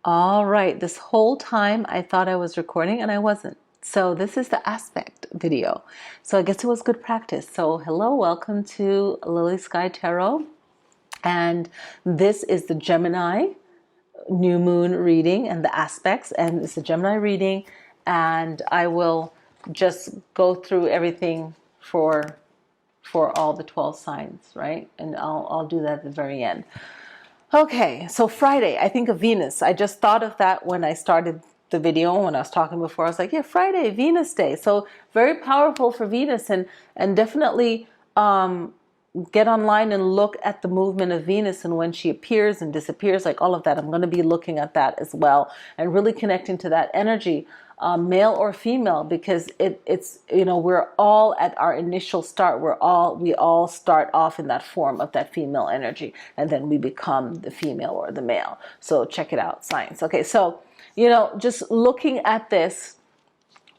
All right, this whole time I thought I was recording and I wasn't. So this is the aspect video. So I guess it was good practice. So hello, welcome to Lily Sky Tarot. And this is the Gemini new moon reading and the aspects. And it's a Gemini reading. And I will just go through everything for all the 12 signs, right? And I'll do that at the very end. Okay, so Friday, I think of Venus. I just thought of that when I started the video, when I was talking before. I was like, yeah, Friday, Venus Day. So very powerful for Venus, and definitely get online and look at the movement of Venus and when she appears and disappears, like all of that. I'm going to be looking at that as well and really connecting to that energy. Male or female, because it's we're all at our initial start. We all start off in that form of that female energy, and then we become the female or the male. So check it out, science. Okay, so just looking at this,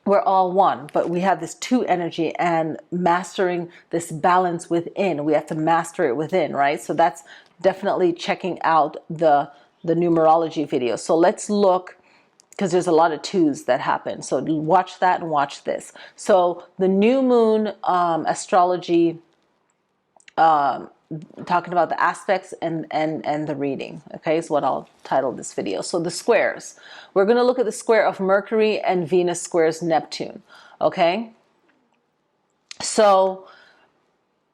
we're all one, but we have this two energy, and mastering this balance within. We have to master it within, right? So that's definitely checking out the numerology video. So let's look, because there's a lot of twos that happen. So watch that and watch this. So the new moon astrology, talking about the aspects and the reading, okay, is what I'll title this video. So the squares. We're going to look at the square of Mercury and Venus squares Neptune, okay? So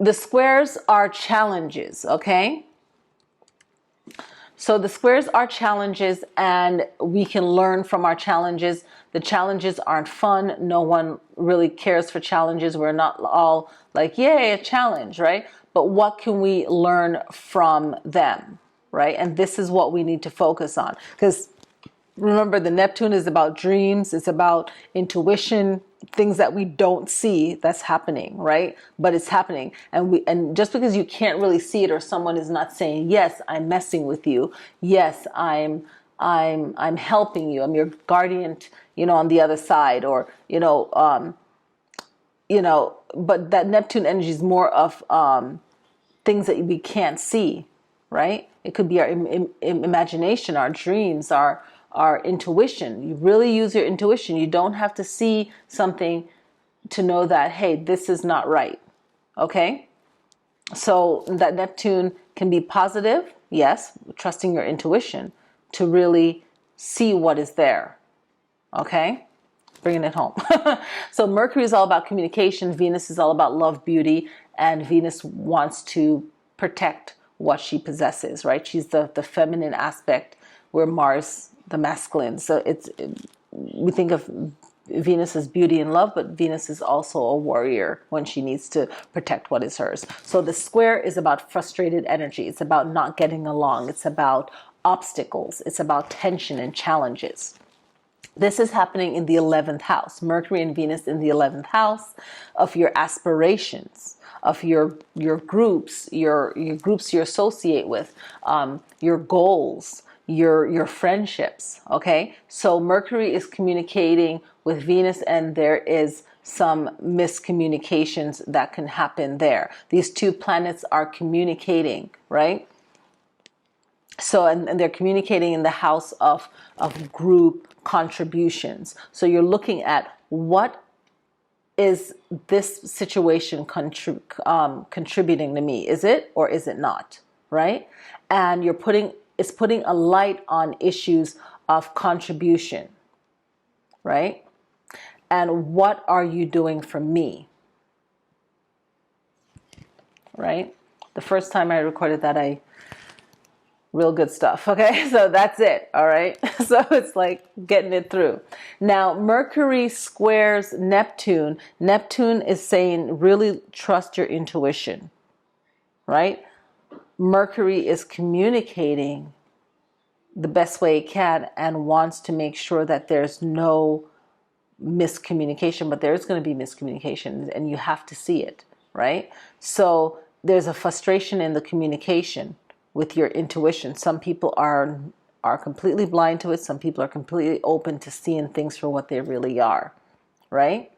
the squares are challenges, okay? So the squares are challenges, and we can learn from our challenges. The challenges aren't fun. No one really cares for challenges. We're not all like, yay, a challenge, right? But what can we learn from them, right? And this is what we need to focus on. Because remember, the Neptune is about dreams. It's about intuition, things that we don't see that's happening, right? But it's happening. And just because you can't really see it, or someone is not saying, yes, I'm messing with you. Yes, I'm helping you. I'm your guardian, on the other side, or, but that Neptune energy is more of things that we can't see, right? It could be our imagination, our dreams, our intuition. You really use your intuition. You don't have to see something to know that, hey, this is not right. Okay? So that Neptune can be positive, yes, trusting your intuition to really see what is there. Okay? Bringing it home. So Mercury is all about communication. Venus is all about love, beauty, and Venus wants to protect what she possesses, right? She's the feminine aspect, where Mars, the masculine. So we think of Venus as beauty and love, but Venus is also a warrior when she needs to protect what is hers. So the square is about frustrated energy. It's about not getting along. It's about obstacles. It's about tension and challenges. This is happening in the 11th house. Mercury and Venus in the 11th house of your aspirations, of your groups, your groups you associate with, your goals, your friendships, okay? So Mercury is communicating with Venus, and there is some miscommunications that can happen there. These two planets are communicating, right? So, and they're communicating in the house of group contributions. So you're looking at, what is this situation contributing to me? Is it or is it not, right? And it's putting a light on issues of contribution, right? And what are you doing for me, right? The first time I recorded that, real good stuff. Okay, so that's it. All right, so it's like getting it through. Now Mercury squares Neptune. Neptune is saying, really trust your intuition, right? Mercury is communicating the best way it can and wants to make sure that there's no miscommunication, but there's going to be miscommunication, and you have to see it, right? So there's a frustration in the communication with your intuition. Some people are completely blind to it. Some people are completely open to seeing things for what they really are, right?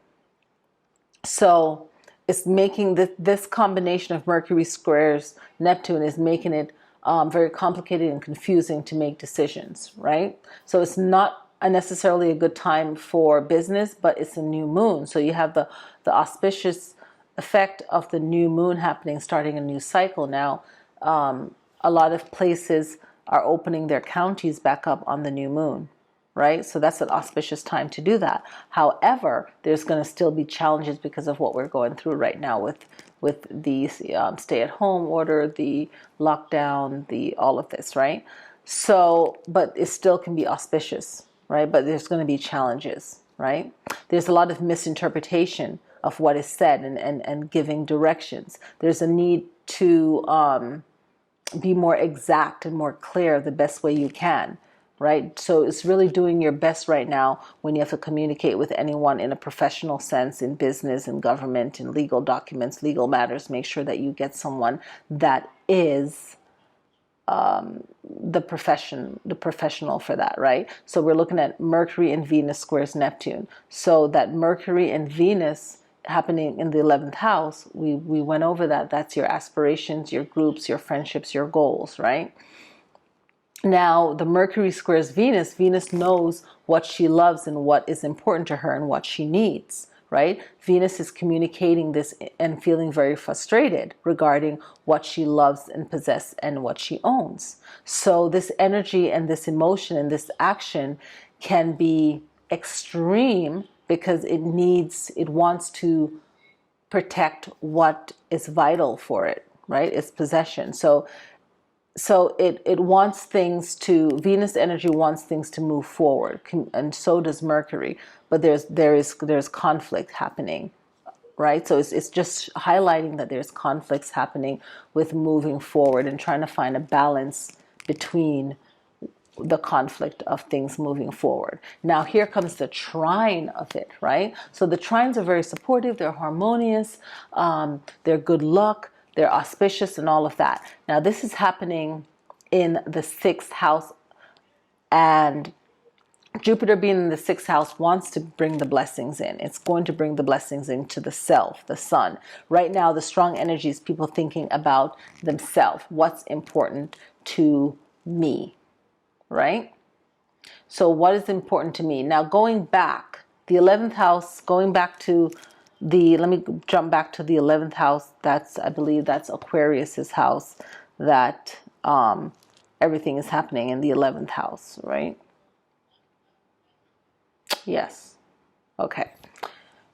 So it's making this combination of Mercury squares Neptune is making it very complicated and confusing to make decisions, right? So it's not necessarily a good time for business, but it's a new moon. So you have the auspicious effect of the new moon happening, starting a new cycle now. A lot of places are opening their counties back up on the new moon, right? So that's an auspicious time to do that. However, there's going to still be challenges because of what we're going through right now with the stay-at-home order, the lockdown, the all of this, right? So, but it still can be auspicious, right? But there's going to be challenges, right? There's a lot of misinterpretation of what is said and giving directions. There's a need to be more exact and more clear the best way you can, right? So it's really doing your best right now when you have to communicate with anyone in a professional sense, in business, in government, in legal documents, legal matters. Make sure that you get someone that is the professional for that, right? So we're looking at Mercury and Venus squares Neptune. So that Mercury and Venus happening in the 11th house, we went over that. That's your aspirations, your groups, your friendships, your goals, right? Now, the Mercury squares Venus. Venus knows what she loves and what is important to her and what she needs, right? Venus is communicating this and feeling very frustrated regarding what she loves and possesses and what she owns. So this energy and this emotion and this action can be extreme because it wants to protect what is vital for it, right? Its possession. So it wants things to, Venus energy wants things to move forward, and so does Mercury. But there's conflict happening, right? So it's just highlighting that there's conflicts happening with moving forward and trying to find a balance between the conflict of things moving forward. Now here comes the trine of it, right? So the trines are very supportive, they're harmonious, they're good luck, they're auspicious and all of that. Now this is happening in the 6th house, and Jupiter being in the 6th house wants to bring the blessings in. It's going to bring the blessings into the self, the sun. Right now, the strong energy is people thinking about themselves. What's important to me, right? So what is important to me? Now going back, the 11th house, going back to let me jump back to the 11th house. I believe that's Aquarius's house, that everything is happening in the 11th house, right? Yes. Okay.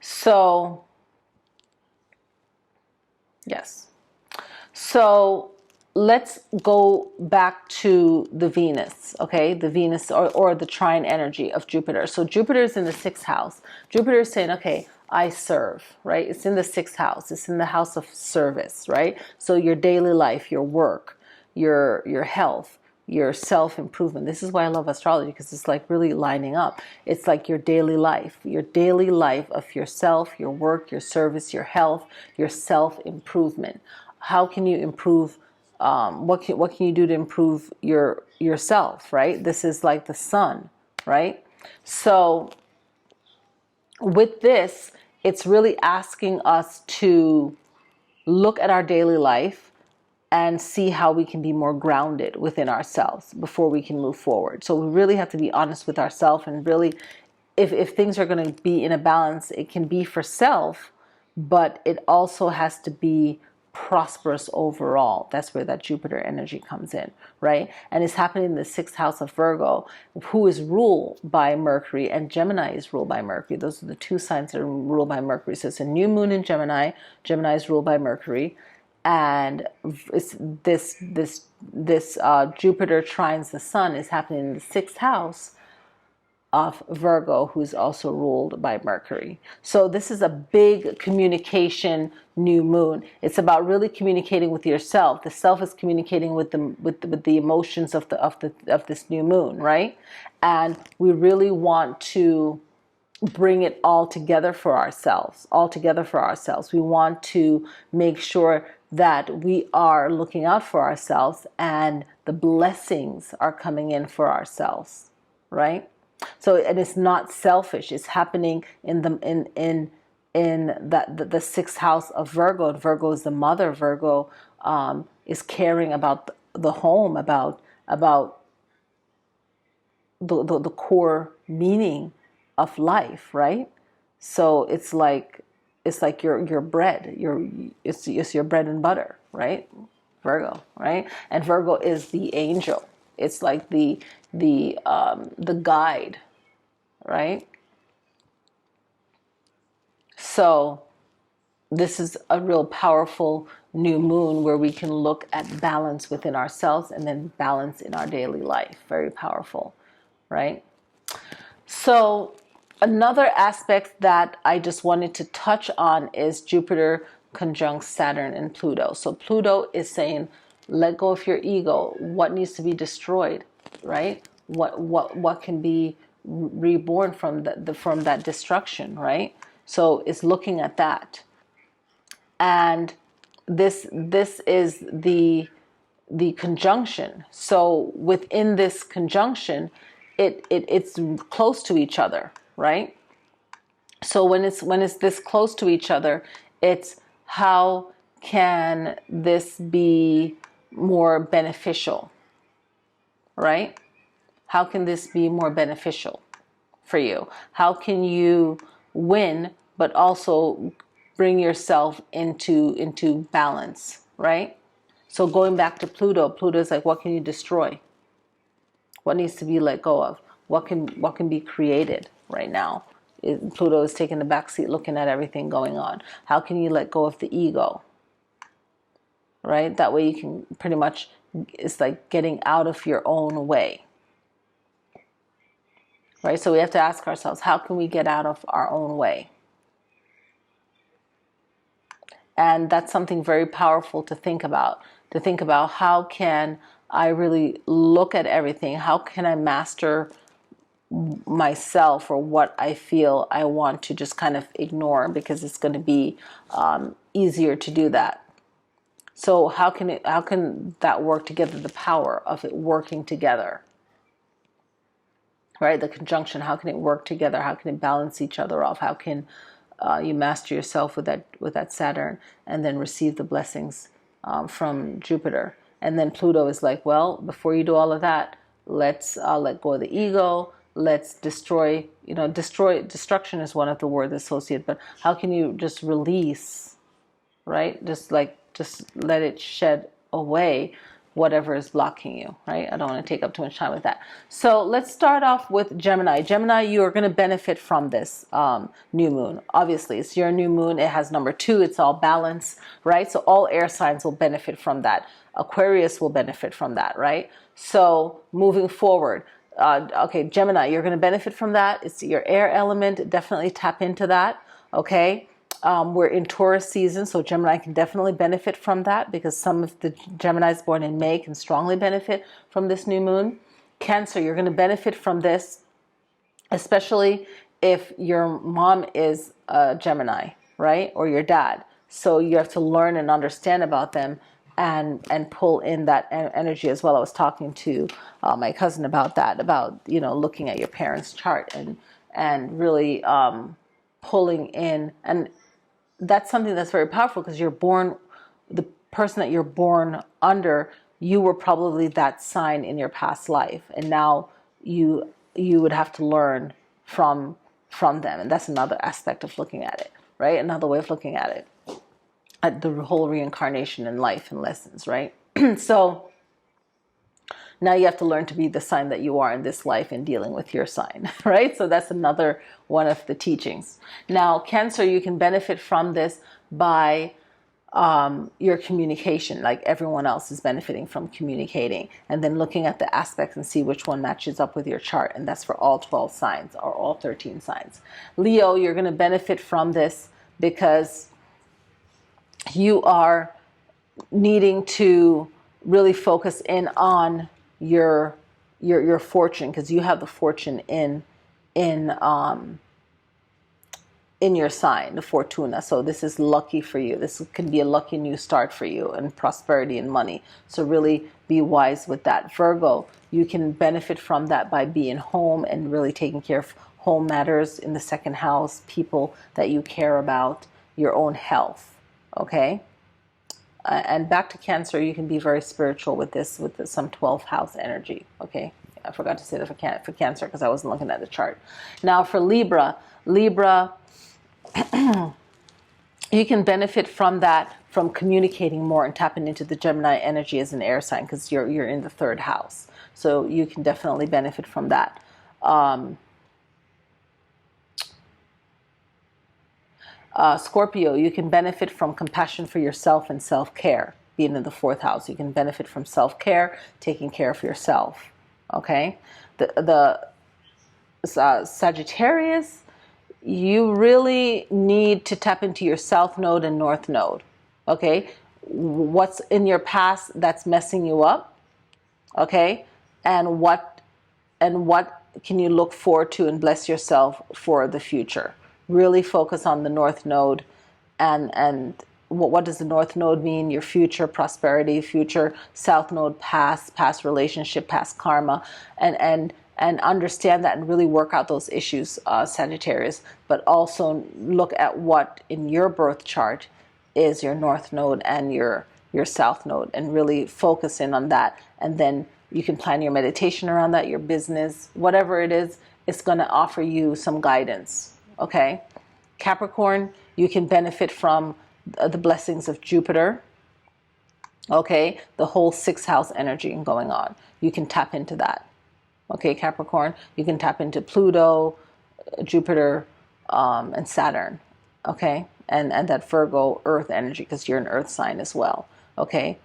So, yes. So let's go back to the Venus, okay? The Venus or the trine energy of Jupiter. So Jupiter is in the 6th house. Jupiter is saying, okay, I serve, right? It's in the 6th house. It's in the house of service, right? So your daily life, your work, your health, your self-improvement. This is why I love astrology, because it's like really lining up. It's like your daily life of yourself, your work, your service, your health, your self-improvement. How can you improve? What can you do to improve yourself, right? This is like the sun, right? So with this, it's really asking us to look at our daily life and see how we can be more grounded within ourselves before we can move forward. So we really have to be honest with ourselves, and really, if things are going to be in a balance, it can be for self, but it also has to be prosperous overall. That's where that Jupiter energy comes in, right? And it's happening in the 6th house of Virgo, who is ruled by Mercury, and Gemini is ruled by Mercury. Those are the two signs that are ruled by Mercury. So it's a new moon in Gemini. Gemini is ruled by Mercury, and it's this Jupiter trines the sun is happening in the 6th house of Virgo, who's also ruled by Mercury. So this is a big communication new moon. It's about really communicating with yourself. The self is communicating with the emotions of this new moon, right? And we really want to bring it all together for ourselves. We want to make sure that we are looking out for ourselves and the blessings are coming in for ourselves, right? So, and it's not selfish. It's happening in the 6th house of Virgo. And Virgo is the mother. Virgo is caring about the home, about the core meaning of life, right? So it's like your bread, it's your bread and butter, right? Virgo, right? And Virgo is the angel. It's like the guide, right? So this is a real powerful new moon where we can look at balance within ourselves and then balance in our daily life. Very powerful, right? So another aspect that I just wanted to touch on is Jupiter conjunct Saturn and Pluto. So Pluto is saying, let go of your ego. What needs to be destroyed, right? What can be reborn from from that destruction, right? So it's looking at that. And this is the conjunction. So within this conjunction, it's close to each other, right? So when it's this close to each other, it's how can this be more beneficial, right? How can this be more beneficial for you? How can you win, but also bring yourself into balance, right? So going back to Pluto is like, what can you destroy? What needs to be let go of? What can be created right now? Pluto is taking the back seat, looking at everything going on. How can you let go of the ego? Right? That way you can pretty much, it's like getting out of your own way. Right? So we have to ask ourselves, how can we get out of our own way? And that's something very powerful to think about. To think about, how can I really look at everything? How can I master myself, or what I feel I want to just kind of ignore, because it's going to be easier to do that. So how can that work together? The power of it working together, right? The conjunction. How can it work together? How can it balance each other off? How can you master yourself with that Saturn, and then receive the blessings from Jupiter? And then Pluto is like, well, before you do all of that, let's let go of the ego. Let's destroy. Destruction is one of the words associated, but how can you just release, right? Just let it shed away whatever is blocking you, right? I don't want to take up too much time with that. So let's start off with Gemini. Gemini, you are going to benefit from this new moon. Obviously, it's your new moon. It has number 2. It's all balance, right? So all air signs will benefit from that. Aquarius will benefit from that, right? So moving forward, okay, Gemini, you're going to benefit from that. It's your air element. Definitely tap into that, okay? We're in Taurus season, so Gemini can definitely benefit from that, because some of the Geminis born in May can strongly benefit from this new moon. Cancer, you're going to benefit from this, especially if your mom is a Gemini, right? Or your dad. So you have to learn and understand about them and pull in that energy as well. I was talking to my cousin about that, about, looking at your parents' chart and really pulling in. And that's something that's very powerful, because the person that you're born under, you were probably that sign in your past life, and now you would have to learn from them. And that's another aspect of looking at it, right? Another way of looking at it, at the whole reincarnation in life and lessons, right? So now you have to learn to be the sign that you are in this life and dealing with your sign, right? So that's another one of the teachings. Now, Cancer, you can benefit from this by your communication, like everyone else is benefiting from communicating, and then looking at the aspects and see which one matches up with your chart. And that's for all 12 signs or all 13 signs. Leo, you're going to benefit from this because you are needing to really focus in on your fortune, because you have the fortune in your sign, the Fortuna. So this is lucky for you. This can be a lucky new start for you, and prosperity and money. So really be wise with that. Virgo, you can benefit from that by being home and really taking care of home matters in the second house, people that you care about, your own health. Okay. And back to Cancer, you can be very spiritual with this, with some 12th house energy. Okay, I forgot to say that for Cancer because I wasn't looking at the chart. Now for Libra, you can benefit from that, from communicating more and tapping into the Gemini energy as an air sign, because you're in the 3rd house. So you can definitely benefit from that. Scorpio, you can benefit from compassion for yourself and self-care. Being in the 4th house, you can benefit from self-care, taking care of yourself. Okay, the Sagittarius, you really need to tap into your South Node and North Node. Okay, what's in your past that's messing you up? Okay, and what can you look forward to and bless yourself for the future? Really focus on the North Node, and what does the North Node mean? Your future prosperity, future. South Node, past relationship, past karma, and understand that and really work out those issues, Sagittarius. But also look at what in your birth chart is your North Node and your South Node, and really focus in on that. And then you can plan your meditation around that, your business, whatever it is, it's going to offer you some guidance. Okay, Capricorn, you can benefit from the blessings of Jupiter. Okay, the whole 6th house energy going on. You can tap into that. Okay, Capricorn, you can tap into Pluto, Jupiter, and Saturn. Okay, and that Virgo Earth energy, because you're an Earth sign as well. Okay.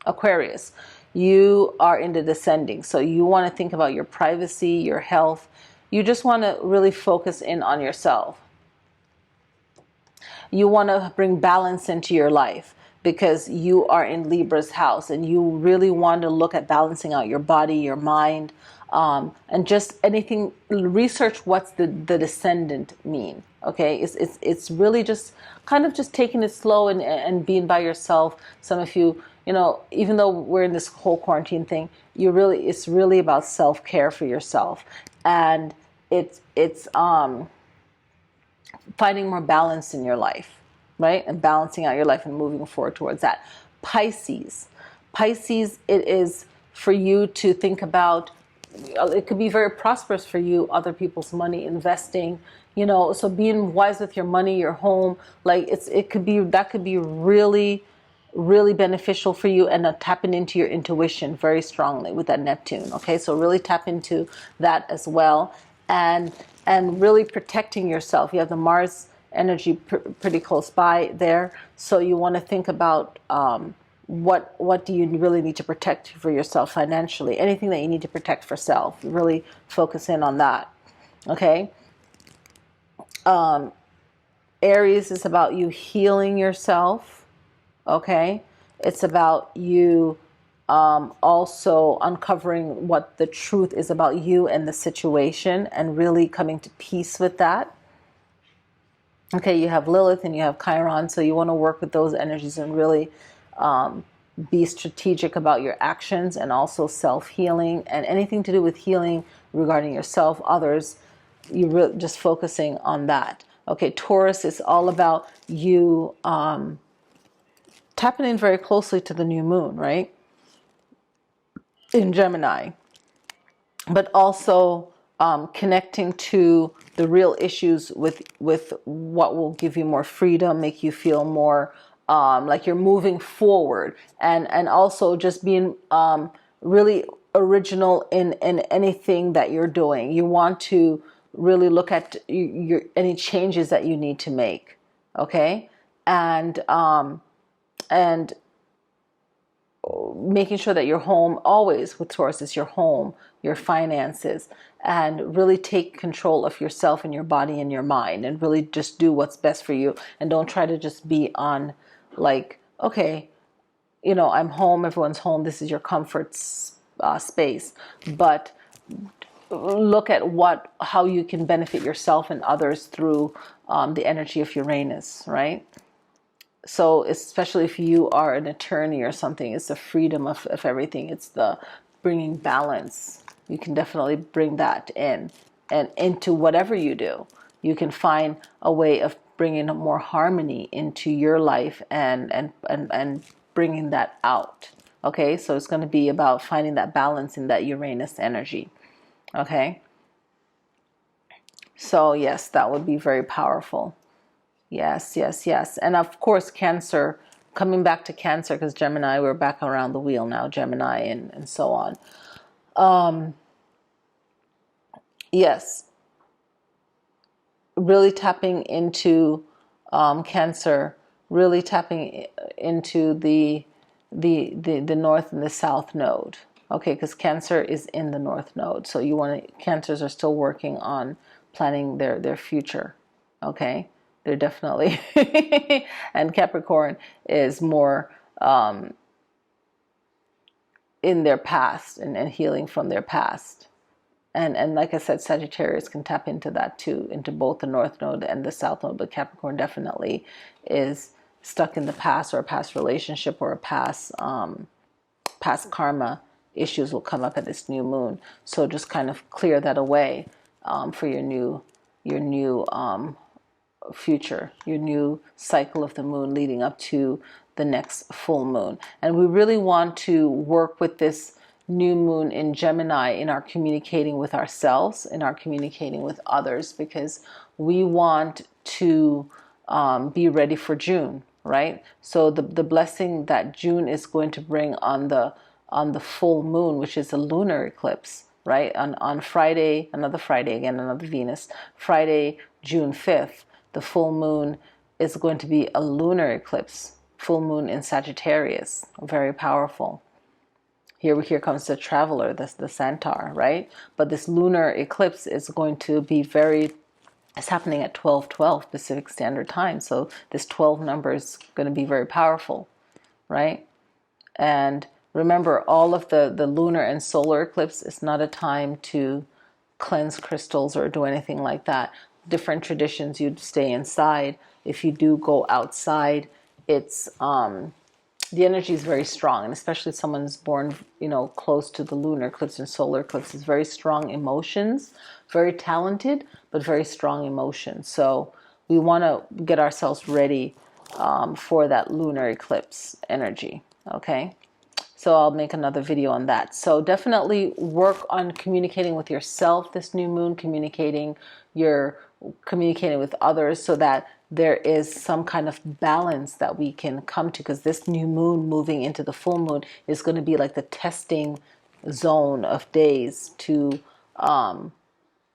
Aquarius, you are in the descending, so you want to think about your privacy, your health. You just want to really focus in on yourself. You want to bring balance into your life, because you are in Libra's house, and you really want to look at balancing out your body, your mind, and just anything. Research what's the descendant mean. Okay, it's really just kind of just taking it slow and being by yourself. Some of you, even though we're in this whole quarantine thing, it's really about self-care for yourself, and it's finding more balance in your life, right? And balancing out your life and moving forward towards that. Pisces, it is for you to think about. It could be very prosperous for you, other people's money, investing, so being wise with your money, your home, like that could be really, really beneficial for you, and tapping into your intuition very strongly with that Neptune. Okay, so really tap into that as well, and really protecting yourself. You have the Mars energy pretty close by there, so you want to think about what do you really need to protect for yourself financially. Anything that you need to protect for self, really focus in on that. Okay. Aries is about you healing yourself. Okay, it's about you also uncovering what the truth is about you and the situation, and really coming to peace with that. Okay, you have Lilith and you have Chiron, so you want to work with those energies and really be strategic about your actions, and also self-healing, and anything to do with healing regarding yourself, others, you really just focusing on that. Okay, Taurus is all about you tapping in very closely to the new moon, right? In Gemini, but also connecting to the real issues with what will give you more freedom, make you feel more like you're moving forward, and also just being really original in anything that you're doing. You want to really look at any changes that you need to make. Okay, and making sure that your home, always with Taurus, is your home, your finances, and really take control of yourself and your body and your mind, and really just do what's best for you, and don't try to just be on like, okay, I'm home, everyone's home, this is your comfort space, but look at how you can benefit yourself and others through the energy of Uranus, right? So especially if you are an attorney or something, it's the freedom of everything. It's the bringing balance. You can definitely bring that in, and into whatever you do. You can find a way of bringing more harmony into your life and bringing that out. Okay, so it's going to be about finding that balance in that Uranus energy. Okay, so yes, that would be very powerful. Yes, yes, yes. And of course, Cancer, coming back to Cancer, because Gemini, we're back around the wheel now, Gemini and so on. Yes, really tapping into Cancer, really tapping into the North and the South node. Okay, because Cancer is in the North node. So you want to, Cancers are still working on planning their future. Okay, they're definitely, and Capricorn is more in their past and healing from their past. And like I said, Sagittarius can tap into that too, into both the North Node and the South Node. But Capricorn definitely is stuck in the past, or a past relationship, or a past karma issues will come up at this new moon. So just kind of clear that away for your new future, your new cycle of the moon leading up to the next full moon. And we really want to work with this new moon in Gemini in our communicating with ourselves, in our communicating with others, because we want to be ready for June, right? So the blessing that June is going to bring on the full moon, which is a lunar eclipse, right? On Friday, another Venus, Friday, June 5th, the full moon is going to be a lunar eclipse, full moon in Sagittarius, very powerful. Here comes the traveler, the centaur, right? But this lunar eclipse is going to be it's happening at 12:12 Pacific Standard Time. So this 12 number is going to be very powerful, right? And remember, all of the lunar and solar eclipse is not a time to cleanse crystals or do anything like that. Different traditions, you'd stay inside. If you do go outside, it's the energy is very strong, and especially if someone's born, close to the lunar eclipse and solar eclipse, is very strong emotions, very talented, but very strong emotions. So we want to get ourselves ready for that lunar eclipse energy. Okay. So I'll make another video on that. So definitely work on communicating with yourself this new moon, communicating with others, so that there is some kind of balance that we can come to, because this new moon moving into the full moon is going to be like the testing zone of days to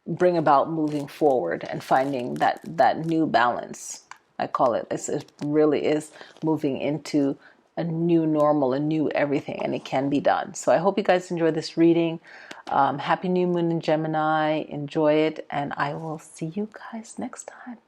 bring about moving forward and finding that new balance. I call it. It really is moving into a new normal, a new everything, and it can be done. So I hope you guys enjoy this reading. Happy new moon in Gemini. Enjoy it, and I will see you guys next time.